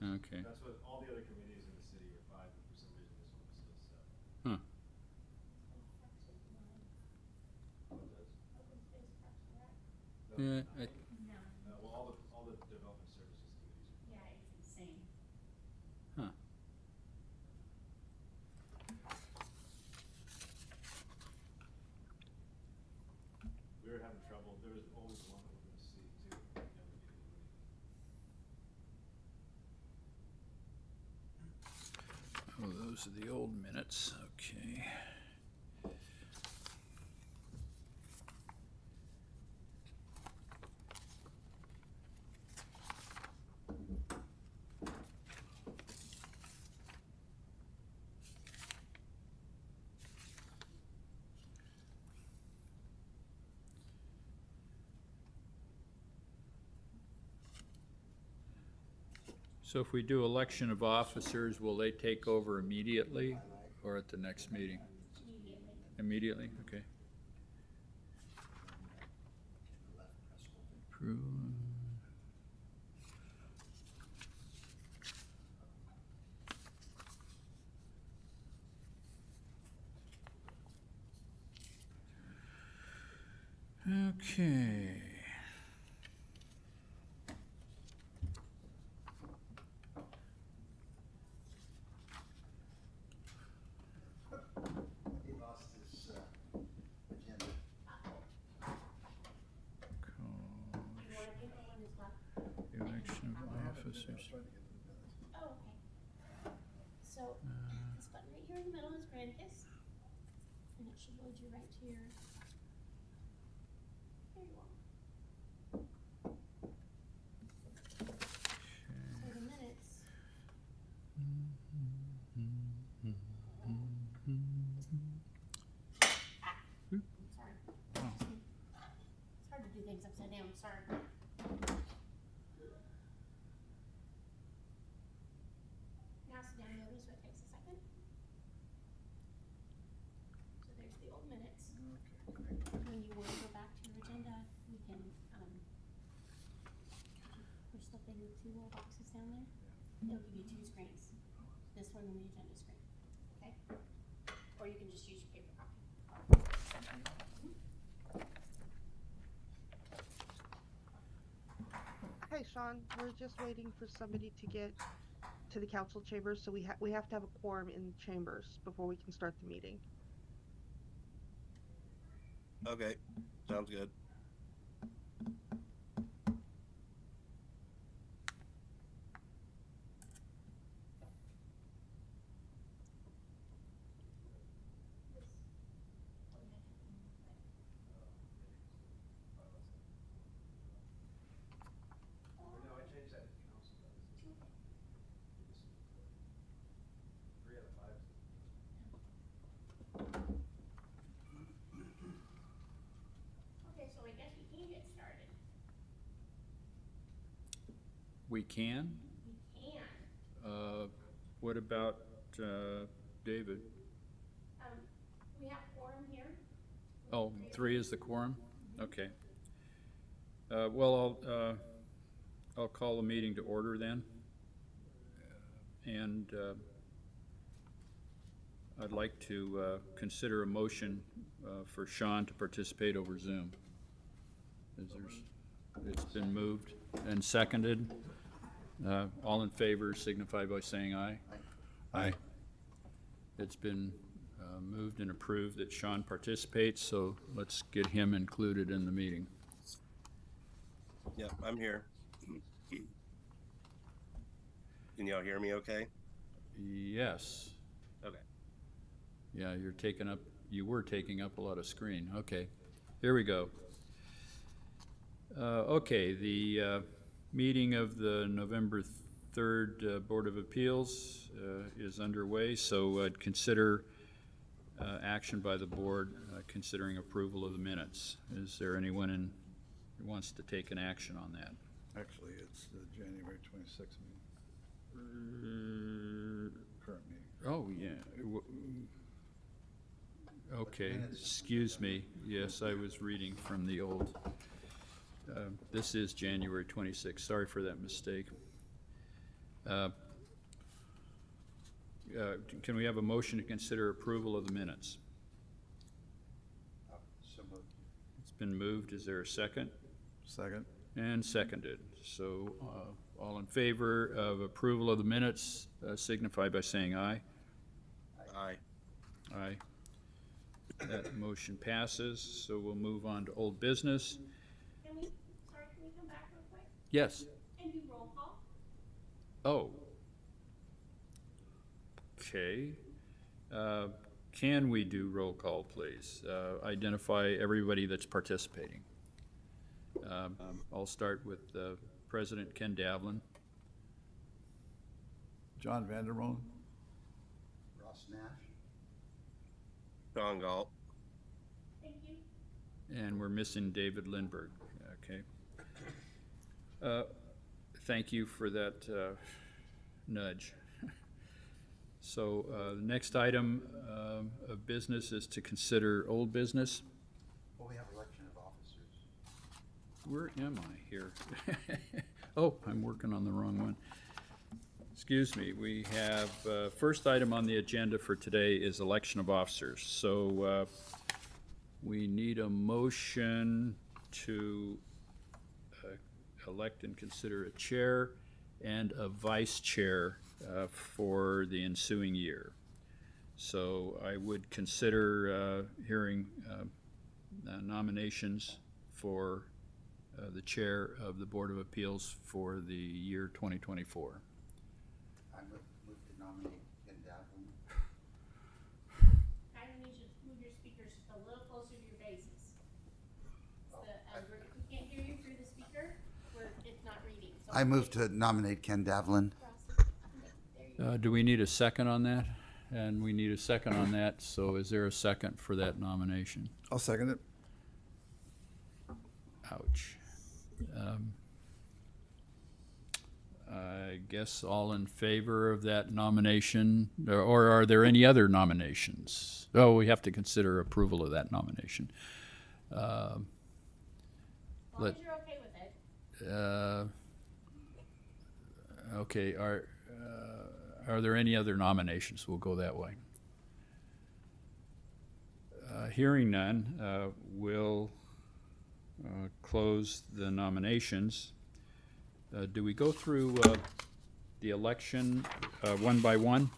Okay. That's what all the other committees in the city are 5, but for some reason this one was still 7. Huh. What does? Open Space Parks and Rec. No, Yeah, No. well, all the development services committees are. Yeah, it's insane. huh. We were having trouble. There was always one open seat too. Never getting anybody. Oh, those are the old minutes, okay. So if we do election of officers, will they take over immediately or at the next meeting? Immediately. Immediately, okay. Approve. Okay. He lost his agenda. You wanna pick the one who's left? Election of officers. Oh, okay. So, this button right here in the middle is Granicus. And it should load you right to your. There you are. So the minutes. Sorry. Oh. It's hard to do things upside down, sorry. Now sit down, notice what takes a second. So there's the old minutes. When you wanna go back to your agenda, we can, push the big two little boxes down there. It'll give you two screens, this one and the agenda screen, okay? Or you can just use your paper copy. Hey, Sean, we're just waiting for somebody to get to the council chambers, so we have to have a quorum in chambers before we can start the meeting. Okay, sounds good. No, I changed that to council. That was the- this is recorded. 3 out of 5 is. Okay, so I guess we can get started. We can? We can. What about, David? We have quorum here. Oh, 3 is the quorum? Okay. Well, I'll call the meeting to order then. And I'd like to consider a motion for Sean to participate over Zoom. It's been moved and seconded. All in favor signify by saying aye. Aye. It's been moved and approved that Sean participates, so let's get him included in the meeting. Yep, I'm here. Can y'all hear me okay? Yes. Okay. Yeah, you were taking up a lot of screen. Okay, here we go. Okay, the meeting of the November 3rd Board of Appeals is underway, so I'd consider action by the board considering approval of the minutes. Is there anyone who wants to take an action on that? Actually, it's the January 26th meeting, current meeting. Oh, yeah. Okay, excuse me. Yes, I was reading from the old. This is January 26th. Sorry for that mistake. Can we have a motion to consider approval of the minutes? So moved. It's been moved. Is there a second? Second? And seconded. So, all in favor of approval of the minutes, signify by saying aye. Aye. Aye. That motion passes, so we'll move on to old business. Can we come back real quick Yes. and do roll call? Oh. Okay. Can we do roll call, please? Identify everybody that's participating. I'll start with President Ken Davlin. John Vandermoen? Ross Nash. John Galt. Thank you. And we're missing David Lindberg, okay? Thank you for that nudge. So, the next item of business is to consider old business. Well, we have election of officers. Where am I here? Oh, I'm working on the wrong one. Excuse me, we have, first item on the agenda for today is election of officers. So, we need a motion to elect and consider a chair and a vice chair for the ensuing year. So I would consider hearing nominations for the chair of the Board of Appeals for the year 2024. I move to nominate Ken Davlin. I need you to move your speakers just a little closer to your faces. We can't hear you through the speaker, it's not reading. So I move to nominate Ken Davlin. There you go. Do we need a second on that? And we need a second on that, so is there a second for that nomination? I'll second it. Ouch. I guess all in favor of that nomination, or are there any other nominations? Oh, we have to consider approval of that nomination. As long Let- as you're okay with it. Okay, are there any other nominations? We'll go that way. Hearing none, we'll close the nominations. Do we go through the election one by one?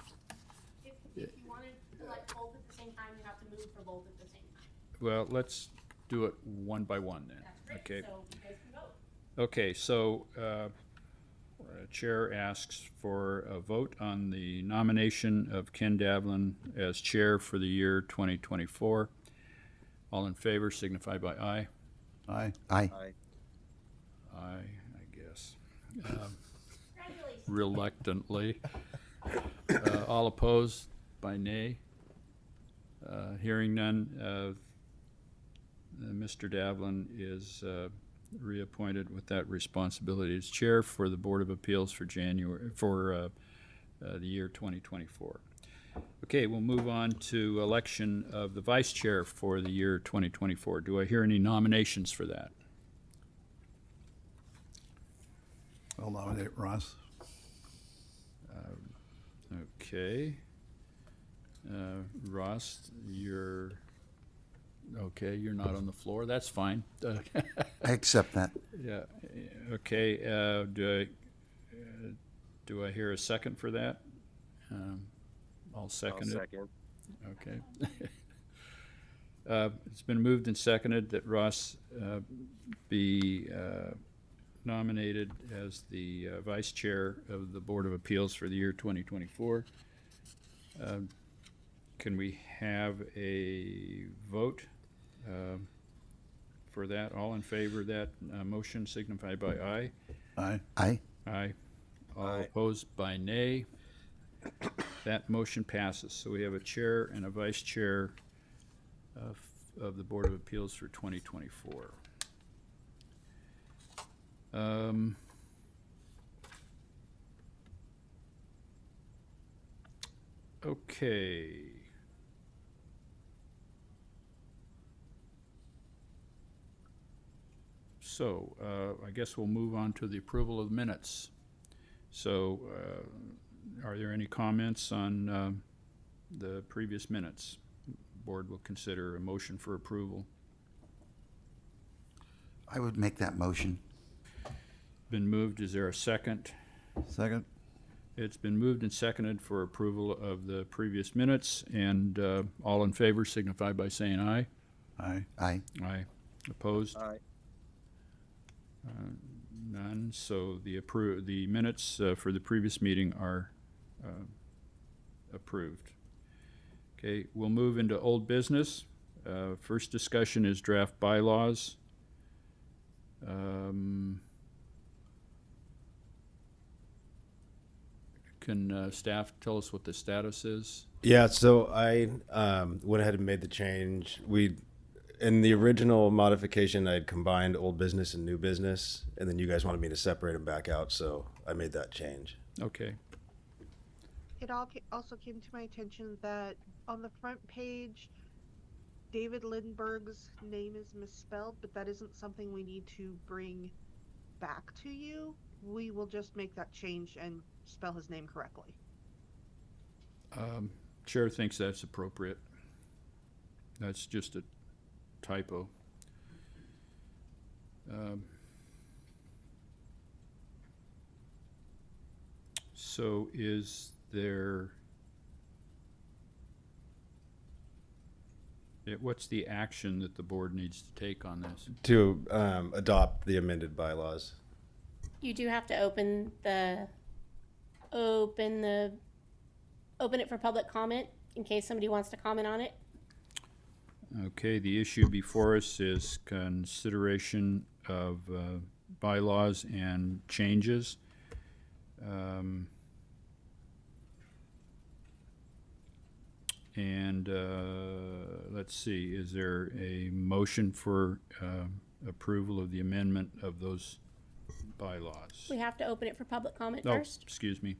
If you want to elect both at the same time, you have to move for both at the same time. Well, let's do it one by one then. That's great, Okay. so you guys can vote. Okay, so Chair asks for a vote on the nomination of Ken Davlin as Chair for the year 2024. All in favor signify by aye. Aye. Aye. Aye. Aye, I guess. Congratulations. Reluctantly. All opposed by nay. Hearing none, Mr. Davlin is reappointed with that responsibility as Chair for the Board of Appeals for the year 2024. Okay, we'll move on to election of the Vice Chair for the year 2024. Do I hear any nominations for that? I'll nominate Ross. Okay. Ross, you're not on the floor. That's fine. I accept that. Yeah, okay, do I hear a second for that? I'll I'll second it. second. Okay. It's been moved and seconded that Ross be nominated as the Vice Chair of the Board of Appeals for the year 2024. Can we have a vote for that? All in favor of that motion signify by aye. Aye. Aye. Aye. All Aye. opposed by nay. That motion passes. So we have a chair and a vice chair of the Board of Appeals for 2024. Okay. So, I guess we'll move on to the approval of the minutes. So, are there any comments on the previous minutes? Board will consider a motion for approval. I would make that motion. Been moved, is there a second? Second? It's been moved and seconded for approval of the previous minutes, and all in favor signify by saying aye. Aye. Aye. Aye. Opposed? Aye. None, so the minutes for the previous meeting are approved. Okay, we'll move into old business. First discussion is draft bylaws. Can staff tell us what the status is? Yeah, so I went ahead and made the change. In the original modification, I had combined old business and new business, and then you guys wanted me to separate them back out, so I made that change. Okay, It also came to my attention that on the front page, David Lindbergh's name is misspelled, but that isn't something we need to bring back to you. We will just make that change and spell his name correctly. Chair thinks that's appropriate. That's just a typo. So is there, what's the action that the board needs to take on this? To adopt the amended bylaws. You do have to open it for public comment in case somebody wants to comment on it. Okay, the issue before us is consideration of bylaws and changes. Let's see, is there a motion for approval of the amendment of those bylaws? We have to open it for public comment Oh, first. excuse me.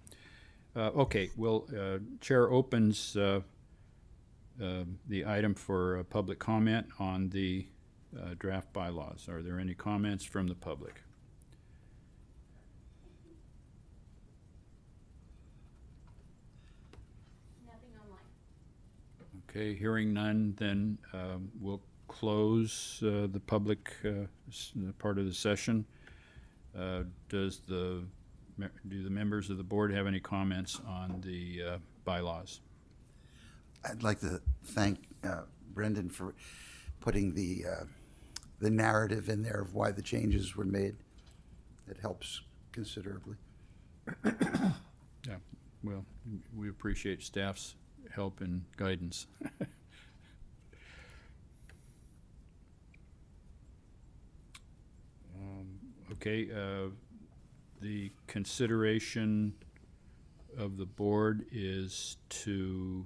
Okay, well, Chair opens the item for public comment on the draft bylaws. Are there any comments from the public? Nothing online. Okay, hearing none, then we'll close the public part of the session. Do the members of the board have any comments on the bylaws? I'd like to thank Brendan for putting the narrative in there of why the changes were made. It helps considerably. Yeah, well, we appreciate staff's help and guidance. Okay, the consideration of the board is to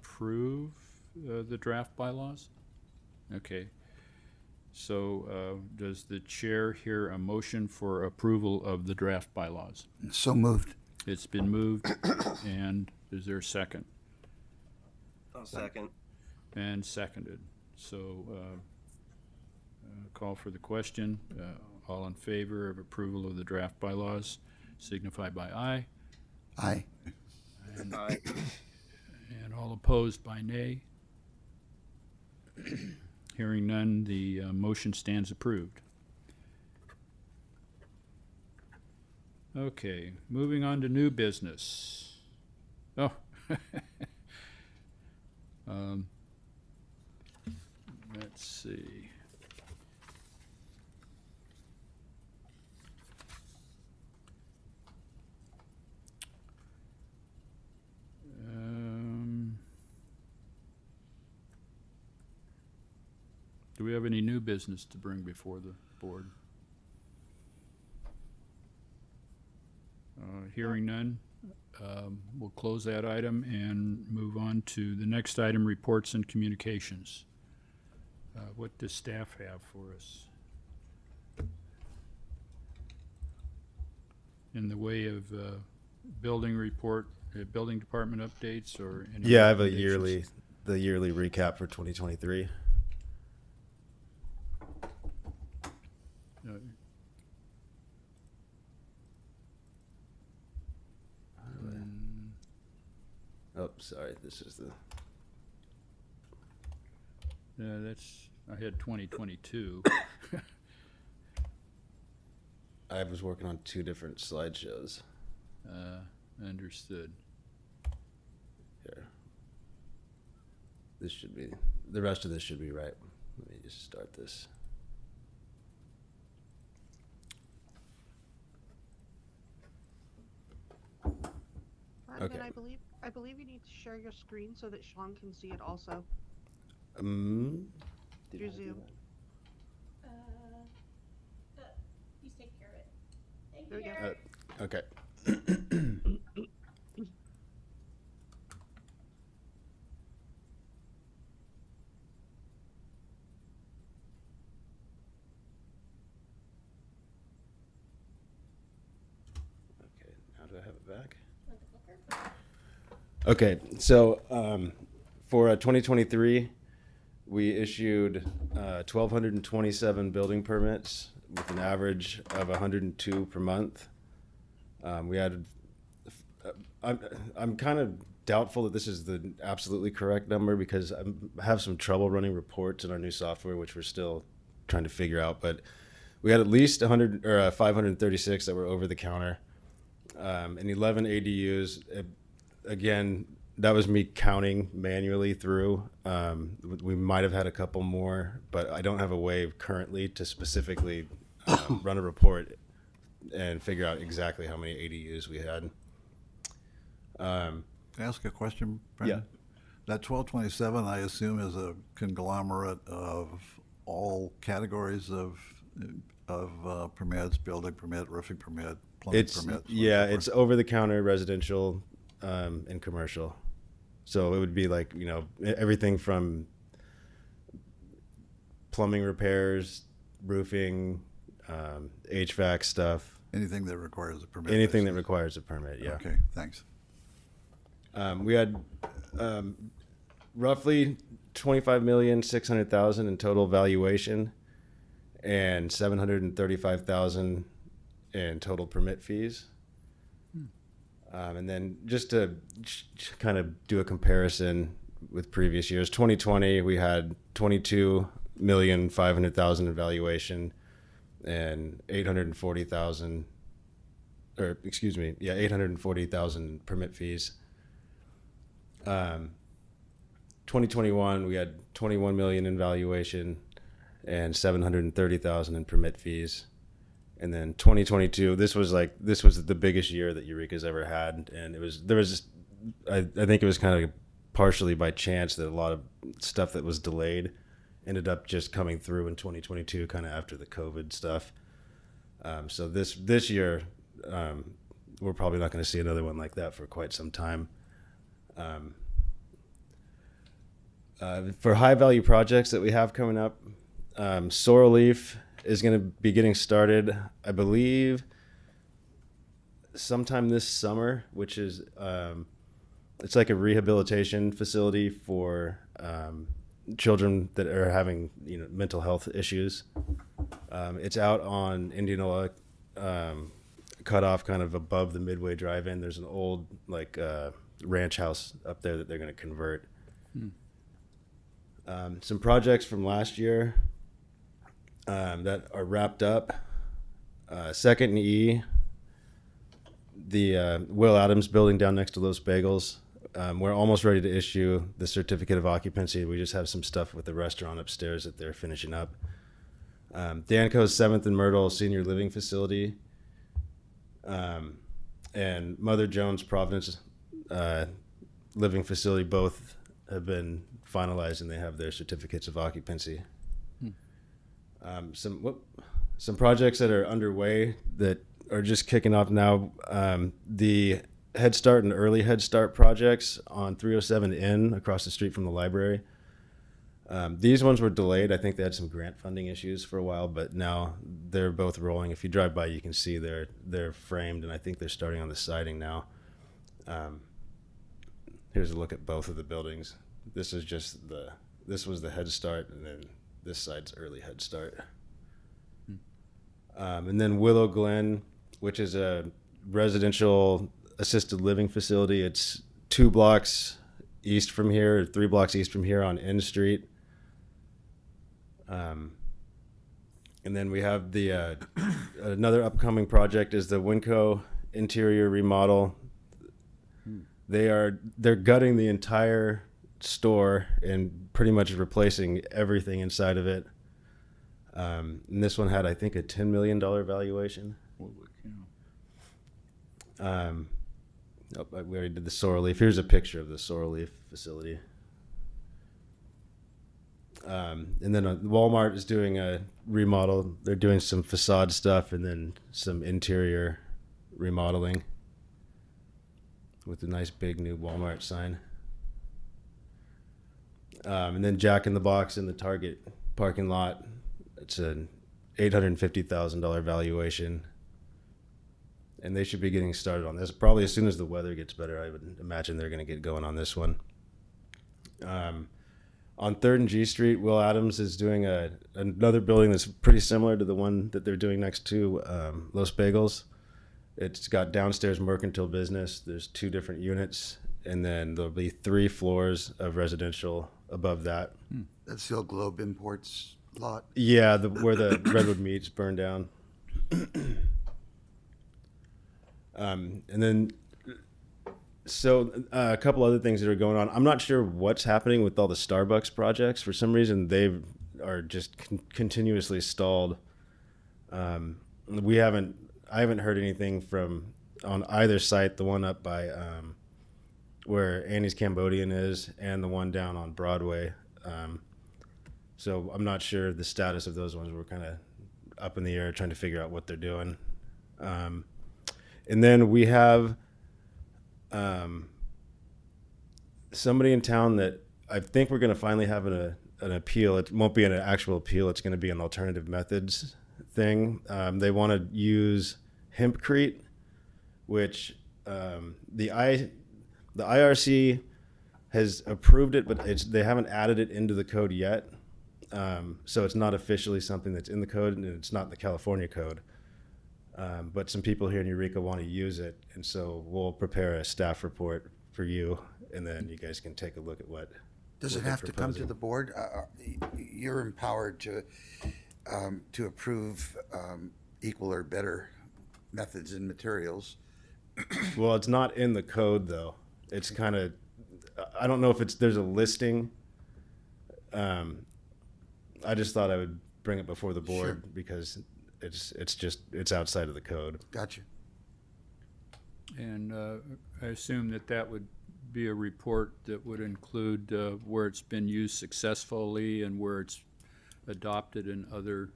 approve the draft bylaws? Okay. So does the chair hear a motion for approval of the draft bylaws? So moved. It's been moved, and is there a second? I'll second. And seconded. So call for the question. All in favor of approval of the draft bylaws signify by aye. Aye. Aye. And all opposed by nay. Hearing none, the motion stands approved. Okay, moving on to new business. Oh. Let's see. Do we have any new business to bring before the board? Hearing none, we'll close that item and move on to the next item, reports and communications. What does staff have for us? In the way of building report, building department updates or any? Yeah, I have recommendations? the yearly recap for 2023. Uh, Oh, sorry. This is the. That's, I had 2022. I was working on two different slideshows. Understood. Here. This should be. The rest of this should be right. Let me just start this. Brandon, Okay. I believe you need to share your screen so that Sean can see it also. Did Through I do Zoom. that? You take care of it. Thank There you, we go. Eric. Okay. Okay, now do I have it back? Want the clicker? Okay, so for 2023, we issued 1,227 building permits with an average of 102 per month. We had, I'm kind of doubtful that this is the absolutely correct number because I have some trouble running reports in our new software, which we're still trying to figure out. But we had at least 100 or 536 that were over the counter, and 11 ADUs. Again, that was me counting manually through. We might have had a couple more, but I don't have a way currently to specifically run a report and figure out exactly how many ADUs we had. Can I ask a question, Brendan? That 1227, I assume, is a conglomerate of all categories of permits, building permit, roofing permit, plumbing It's permit. yeah, it's over the counter residential and commercial. So it would be like, you know, everything from plumbing repairs, roofing, HVAC stuff, Anything that requires a permit. anything that basically. requires a permit. Yeah. Okay, thanks. We had roughly 25,600,000 in total valuation and 735,000 in total permit fees. And then just to kind of do a comparison with previous years, 2020 we had 22,500,000 in valuation and 840,000, or excuse me, 840,000 permit fees. 2021 we had 21 million in valuation and 730,000 in permit fees. And then 2022, this was the biggest year that Eureka's ever had, and I think it was kind of partially by chance that a lot of stuff that was delayed ended up just coming through in 2022, kind of after the COVID stuff. So this year, we're probably not going to see another one like that for quite some time. For high value projects that we have coming up, Sorrel Leaf is going to be getting started, I believe, sometime this summer, which is it's like a rehabilitation facility for children that are having, you know, mental health issues. It's out on Indianola, cut off kind of above the Midway Drive-In. There's an old ranch house up there that they're going to convert. Some projects from last year that are wrapped up. Second and E, the Will Adams building down next to Los Bagels. We're almost ready to issue the certificate of occupancy. We just have some stuff with the restaurant upstairs that they're finishing up. Danco's 7th and Myrtle Senior Living Facility. And Mother Jones Providence Living Facility both have been finalized and they have their certificates of occupancy. Some projects that are underway that are just kicking off now. The Head Start and early Head Start projects on 307N across the street from the library. These ones were delayed. I think they had some grant funding issues for a while, but now they're both rolling. If you drive by, you can see they're framed, and I think they're starting on the siding now. Here's a look at both of the buildings. This was the Head Start, and then this side's early Head Start. And then Willow Glen, which is a residential assisted living facility. It's 2 blocks east from here, or 3 blocks east from here on N Street. And then we have the another upcoming project is the Winco interior remodel. They're gutting the entire store and pretty much replacing everything inside of it. And this one had, I think, a $10 million valuation. Holy cow. We already did the Sorrel Leaf. Here's a picture of the Sorrel Leaf facility. And then Walmart is doing a remodel. They're doing some facade stuff and then some interior remodeling with a nice big new Walmart sign. And then Jack in the Box in the Target parking lot. It's an $850,000 valuation. And they should be getting started on this probably as soon as the weather gets better. I would imagine they're going to get going on this one. On 3rd and G Street, Will Adams is doing another building that's pretty similar to the one that they're doing next to Los Bagels. It's got downstairs mercantile business. There's 2 different units, and then there'll be 3 floors of residential above that. That's the old Globe Imports lot. Yeah, where the Redwood Meats burned down. And then, so a couple other things that are going on. I'm not sure what's happening with all the Starbucks projects. For some reason, they are just continuously stalled. I haven't heard anything from on either site. The one up by where Annie's Cambodian is, and the one down on Broadway. So I'm not sure the status of those ones. We're kind of up in the air trying to figure out what they're doing. And then we have somebody in town that I think we're going to finally have an appeal. It won't be an actual appeal. It's going to be an alternative methods thing. They want to use hempcrete, which the IRC has approved it, but they haven't added it into the code yet. So it's not officially something that's in the code, and it's not in the California code. But some people here in Eureka want to use it, and so we'll prepare a staff report for you, and then you guys can take a look at what. Does what it they're have to come to proposing. the board? You're empowered to approve equal or better methods and materials. Well, it's not in the code though. It's kind of, I don't know if there's a listing. I just thought I would bring it before the board Sure. because it's outside of the code. Gotcha. And I assume that would be a report that would include where it's been used successfully and where it's adopted in other,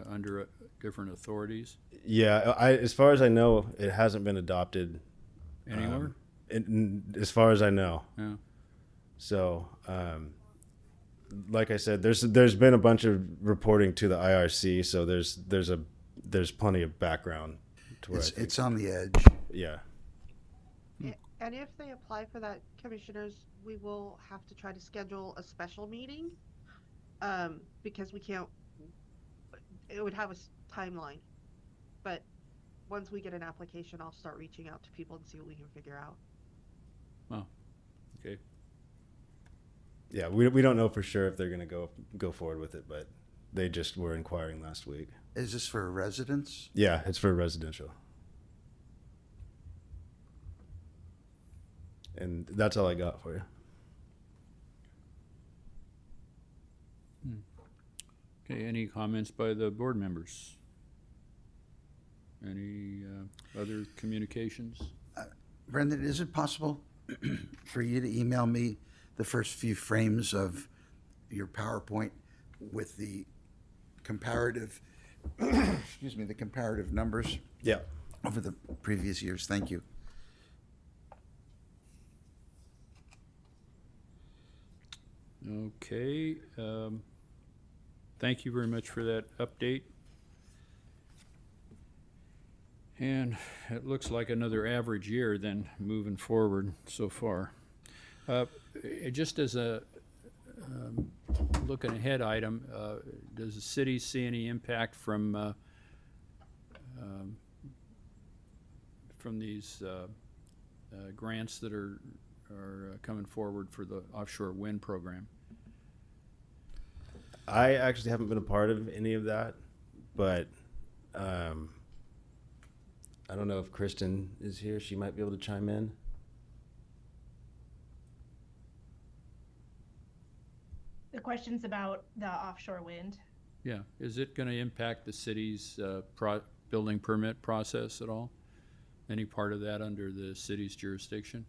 under different authorities Yeah, as far as I know, it hasn't been adopted anywhere? as far as I know. Yeah. So, like I said, there's been a bunch of reporting to the IRC, so there's plenty of background to where I think, It's on the edge. yeah. And if they apply for that, commissioners, we will have to try to schedule a special meeting, because we can't, it would have a timeline. But once we get an application, I'll start reaching out to people and see what we can figure out. Oh, okay. Yeah, we don't know for sure if they're gonna go forward with it, but they just were inquiring last week. Is this for residents? Yeah, it's for residential. And that's all I got for you. Okay, any comments by the board members? Any other communications? Brendan, is it possible for you to email me the first few frames of your PowerPoint with the comparative, excuse me, the comparative numbers Yeah. over the previous years? Thank you. Okay, thank you very much for that update. And it looks like another average year then moving forward so far. Just as a looking ahead item, does the city see any impact from from these grants that are coming forward for the offshore wind program? I actually haven't been a part of any of that, but I don't know if Kristen is here. She might be able to chime in. The question's about the offshore wind. Yeah, is it gonna impact the city's building permit process at all? Any part of that under the city's jurisdiction?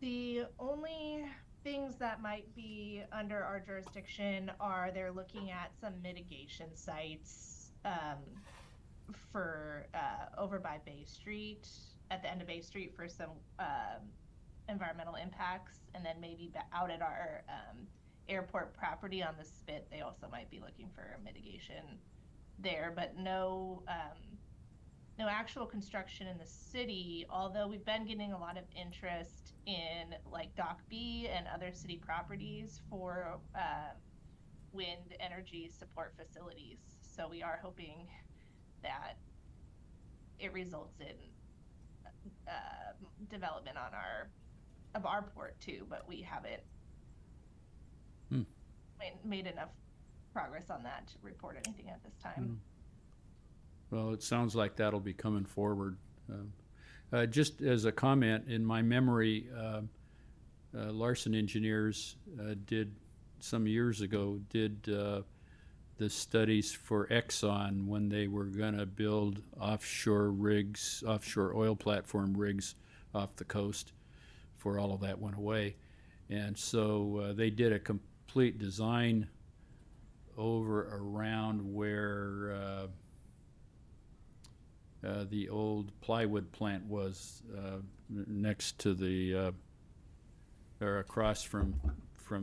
The only things that might be under our jurisdiction are they're looking at some mitigation sites for over by Bay Street, at the end of Bay Street for some environmental impacts, and then maybe out at our airport property on the Spit, they also might be looking for mitigation there, but no actual construction in the city, although we've been getting a lot of interest in like Dock B and other city properties for wind energy support facilities. So we are hoping that it results in development on our port too, but we haven't made enough progress on that to report anything at this time. Well, it sounds like that'll be coming forward. Just as a comment, in my memory, Larson Engineers did, some years ago, did the studies for Exxon when they were gonna build offshore rigs, offshore oil platform rigs off the coast before all of that went away. And so they did a complete design over around where the old plywood plant was, next to the or across from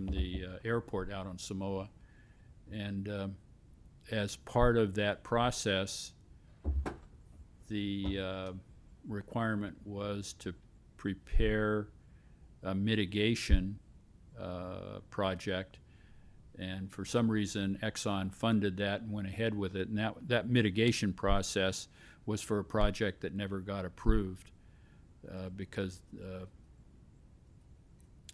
the airport out on Samoa. And as part of that process, the requirement was to prepare a mitigation project. And for some reason, Exxon funded that and went ahead with it. And that mitigation process was for a project that never got approved because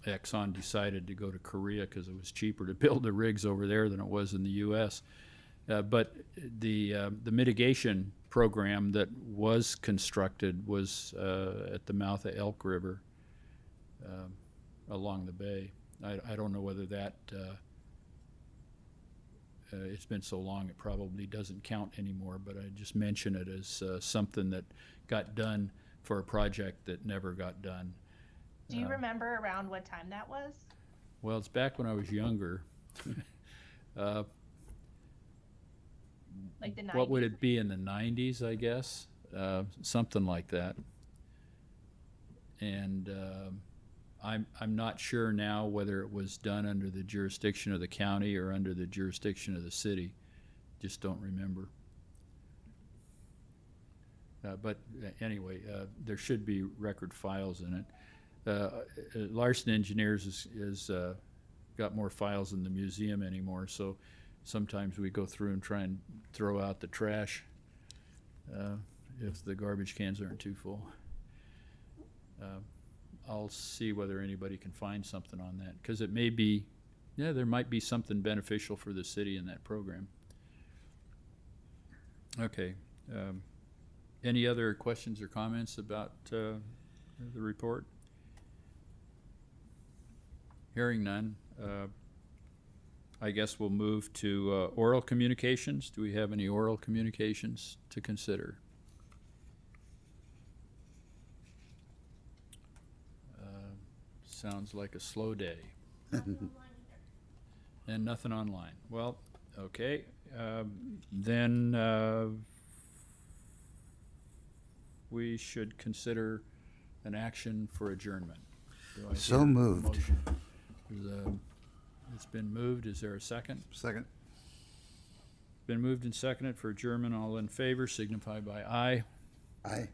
Exxon decided to go to Korea because it was cheaper to build the rigs over there than it was in the U.S. But the mitigation program that was constructed was at the mouth of Elk River along the bay. I don't know whether that it's been so long it probably doesn't count anymore, but I just mention it as something that got done for a project that never got done. Do you remember around what time that was? Well, it's back when I was younger. Like the 90s? What would it be, in the 90s, I guess? Something like that. And I'm not sure now whether it was done under the jurisdiction of the county or under the jurisdiction of the city. Just don't remember. But anyway, there should be record files in it. Larson Engineers is got more files in the museum anymore, so sometimes we go through and try and throw out the trash if the garbage cans aren't too full. I'll see whether anybody can find something on that, because it may be, yeah, there might be something beneficial for the city in that program. Okay. Any other questions or comments about the report? Hearing none, I guess we'll move to oral communications. Do we have any oral communications to consider? Sounds like a slow day. And nothing online. Well, okay, then we should consider an action for adjournment. Do I So hear a moved. motion? It's been moved. Is there a second? Second? Been moved and seconded for adjournment. All in favor signify by aye. Aye.